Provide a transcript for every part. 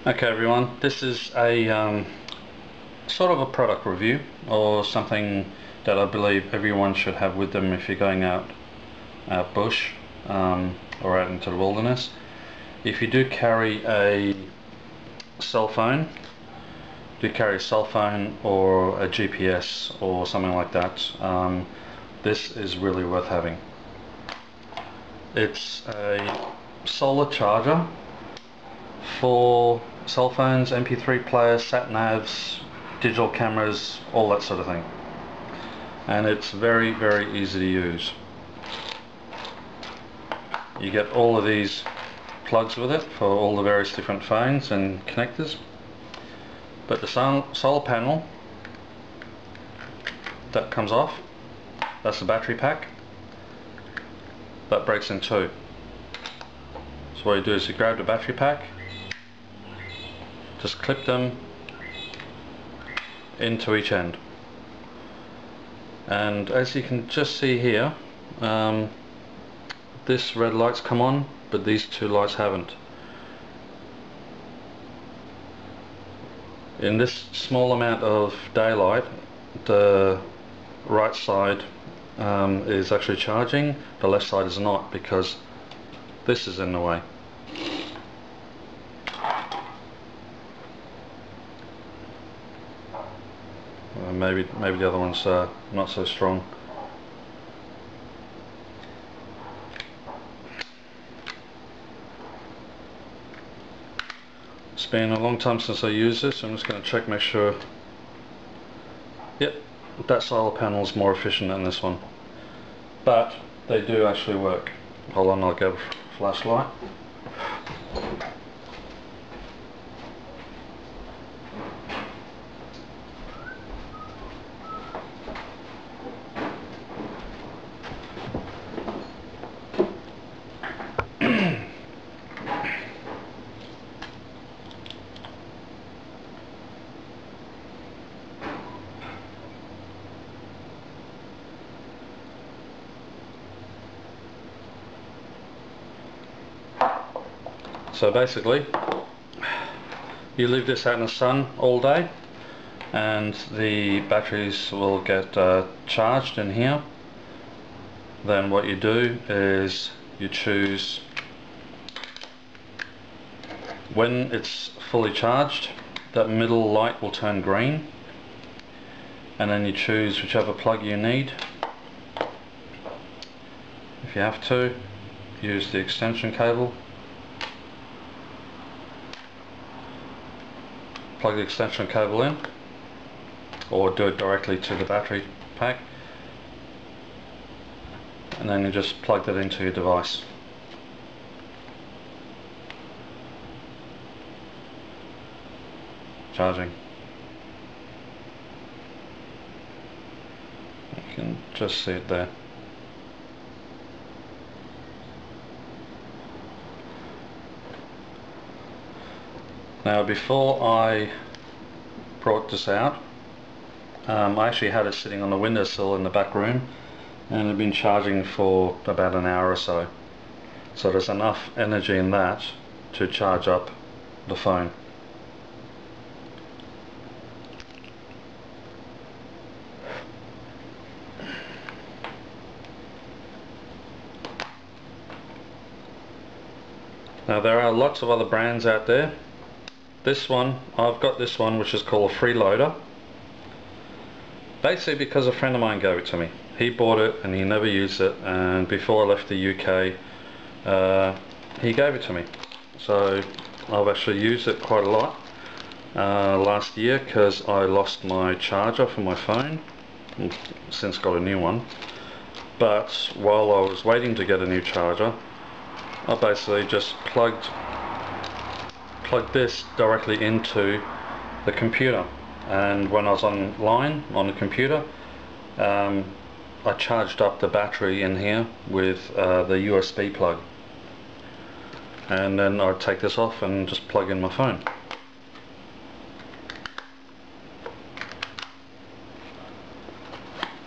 Okay everyone, this is a sort of a product review or something that I believe everyone should have with them if you're going out bush or out into the wilderness. If you do carry a cell phone, or a GPS or something like that, this is really worth having. It's a solar charger for cell phones, MP3 players, sat navs, digital cameras, all that sort of thing. And it's very, very easy to use. You get all of these plugs with it for all the various different phones and connectors. But the solar panel that comes off, that's the battery pack. That breaks in two. So what you do is you grab the battery pack, just clip them into each end, and as you can just see here, this red light's come on but these two lights haven't. In this small amount of daylight, the right side is actually charging, the left side is not, because this is in the way. Maybe the other one's not so strong. It's been a long time since I used this. I'm just going to check, make sure. Yep, that solar panel is more efficient than this one, but they do actually work. Hold on, I'll get a flashlight. So basically, you leave this out in the sun all day and the batteries will get charged in here. Then what you do is you choose, when it's fully charged, that middle light will turn green, and then you choose whichever plug you need. If you have to, use the extension cable. Plug the extension cable in, or do it directly to the battery pack, and then you just plug that into your device. Charging. You can just see it there. Now before I brought this out, I actually had it sitting on the windowsill in the back room, and it had been charging for about an hour or so. So there's enough energy in that to charge up the phone. Now there are lots of other brands out there. This one, I've got this one, which is called a freeloader. Basically because a friend of mine gave it to me. He bought it and he never used it, and before I left the UK he gave it to me. So I've actually used it quite a lot last year, because I lost my charger for my phone. I've since got a new one, but while I was waiting to get a new charger, I basically just plugged this directly into the computer, and when I was online on the computer, I charged up the battery in here with the USB plug, and then I'd take this off and just plug in my phone.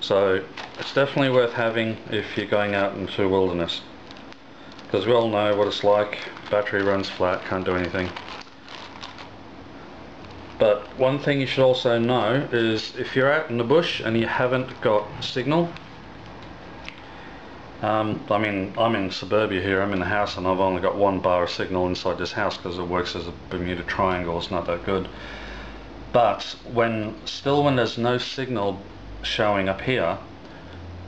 So it's definitely worth having if you're going out into wilderness. because we all know what it's like. Battery runs flat, can't do anything. But one thing you should also know is if you're out in the bush and you haven't got signal, I mean, I'm in suburbia here, I'm in the house and I've only got one bar of signal inside this house because it works as a Bermuda Triangle. It's not that good. But when there's no signal showing up here,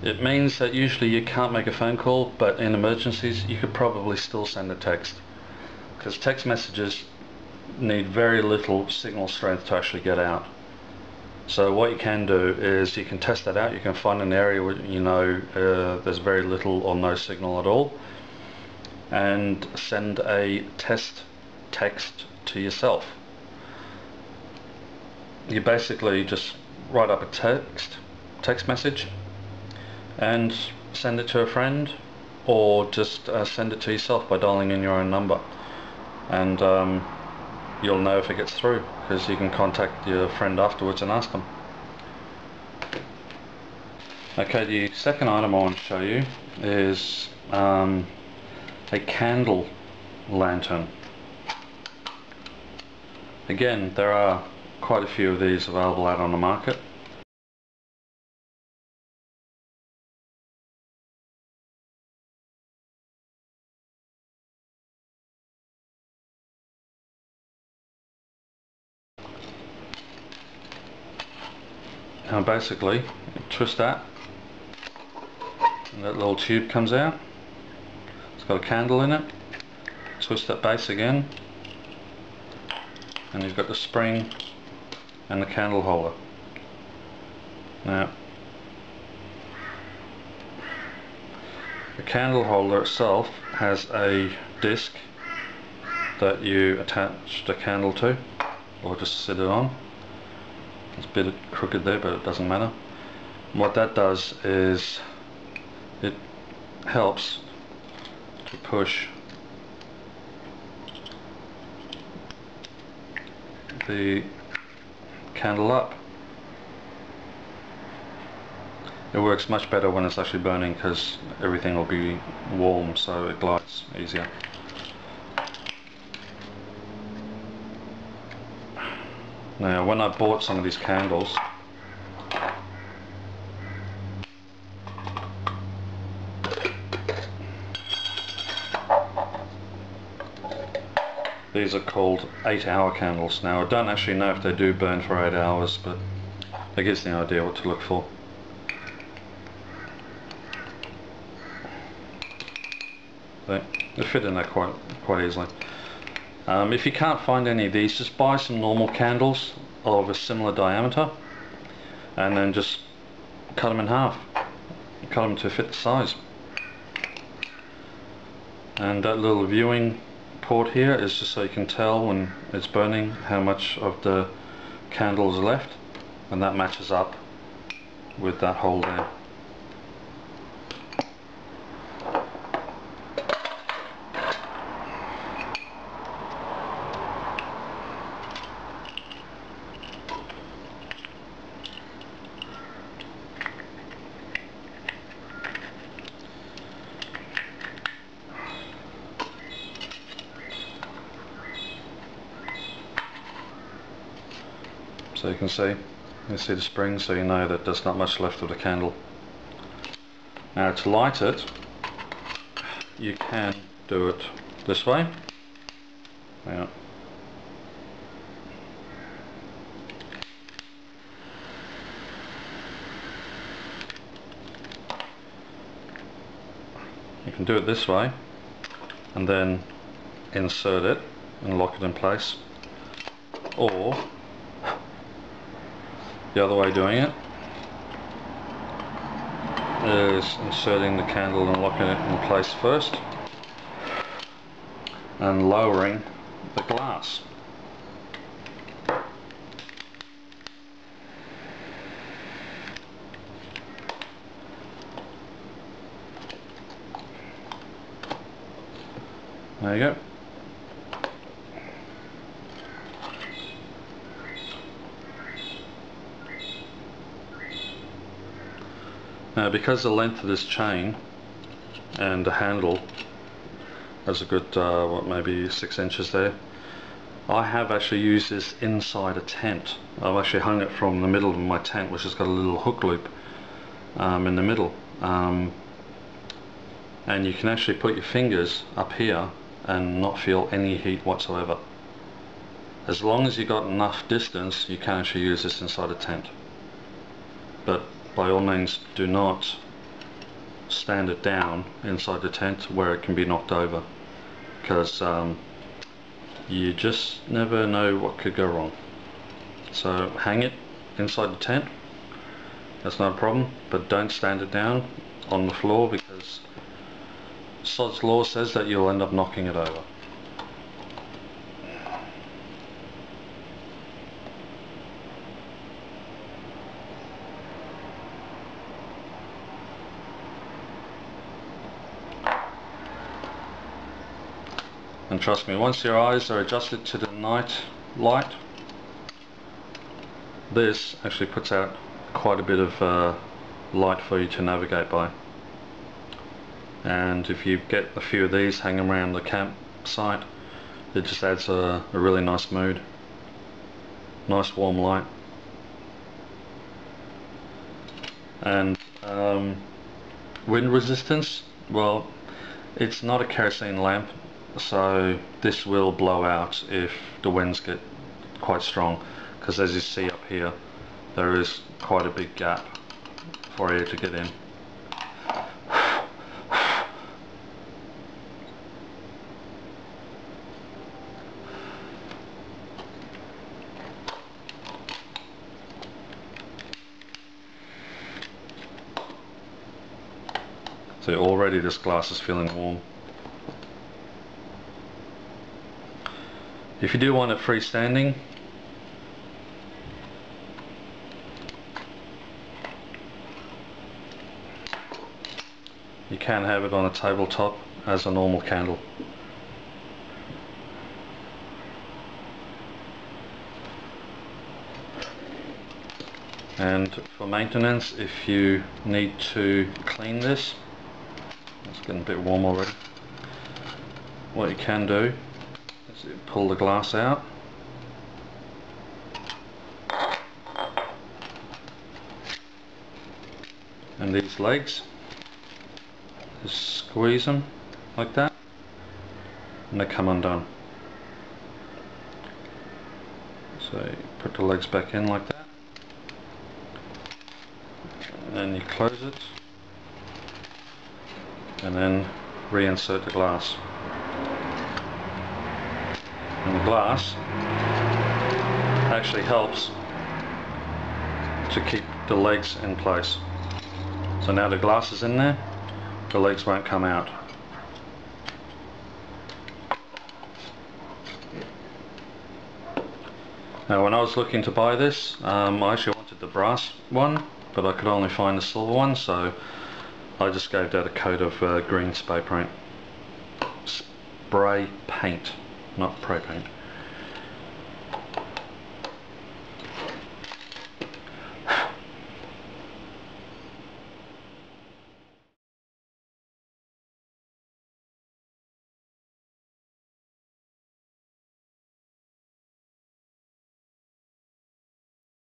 it means that usually you can't make a phone call, but in emergencies you could probably still send a text, because text messages need very little signal strength to actually get out. So what you can do is you can test that out. You can find an area where you know there's very little or no signal at all, and send a test text to yourself. You basically just write up a text message and send it to a friend, or just send it to yourself by dialing in your own number, and you'll know if it gets through, because you can contact your friend afterwards and ask them. Okay, the second item I want to show you is a candle lantern. Again, there are quite a few of these available out on the market. And basically, you twist that, and that little tube comes out. It's got a candle in it. Twist that base again, and you've got the spring and the candle holder. Now, the candle holder itself has a disc that you attach the candle to, or just sit it on. It's a bit crooked there, but it doesn't matter. What that does is it helps to push the candle up. It works much better when it's actually burning, because everything will be warm, so it glides easier. Now, when I bought some of these candles, these are called 8-hour candles. Now, I don't actually know if they do burn for 8 hours, but that gives you an idea what to look for. They fit in there quite easily. If you can't find any of these, just buy some normal candles of a similar diameter, and then just cut them in half. Cut them to fit the size. And that little viewing port here is just so you can tell when it's burning how much of the candle is left, and that matches up with that hole there. So you can see the spring, so you know that there's not much left of the candle. Now, to light it, you can do it this way. Yeah. You can do it this way, and then insert it and lock it in place, or the other way of doing it is inserting the candle and locking it in place first, and lowering the glass. There you go. Now, because the length of this chain and the handle has a good, what, maybe 6 inches there, I have actually used this inside a tent. I've actually hung it from the middle of my tent, which has got a little hook loop in the middle, and you can actually put your fingers up here and not feel any heat whatsoever. As long as you got enough distance, you can actually use this inside a tent, but by all means do not stand it down inside the tent where it can be knocked over, because you just never know what could go wrong. So hang it inside the tent, that's not a problem, but don't stand it down on the floor, because Sod's Law says that you'll end up knocking it over. And trust me, once your eyes are adjusted to the night light, this actually puts out quite a bit of light for you to navigate by. And if you get a few of these hanging around the campsite, it just adds a really nice mood. Nice warm light. And wind resistance, well, it's not a kerosene lamp, so this will blow out if the winds get quite strong, because as you see up here, there is quite a big gap for air to get in. So already this glass is feeling warm. If you do want it freestanding, you can have it on a tabletop as a normal candle. And for maintenance, if you need to clean this, it's getting a bit warm already, what you can do is you pull the glass out, and these legs, just squeeze them like that, and they come undone. So you put the legs back in like that, and then you close it, and then reinsert the glass. And the glass actually helps to keep the legs in place. So now the glass is in there, the legs won't come out. Now when I was looking to buy this, I actually wanted the brass one, but I could only find the silver one, so I just gave that a coat of green spray paint. Spray paint, not spray paint.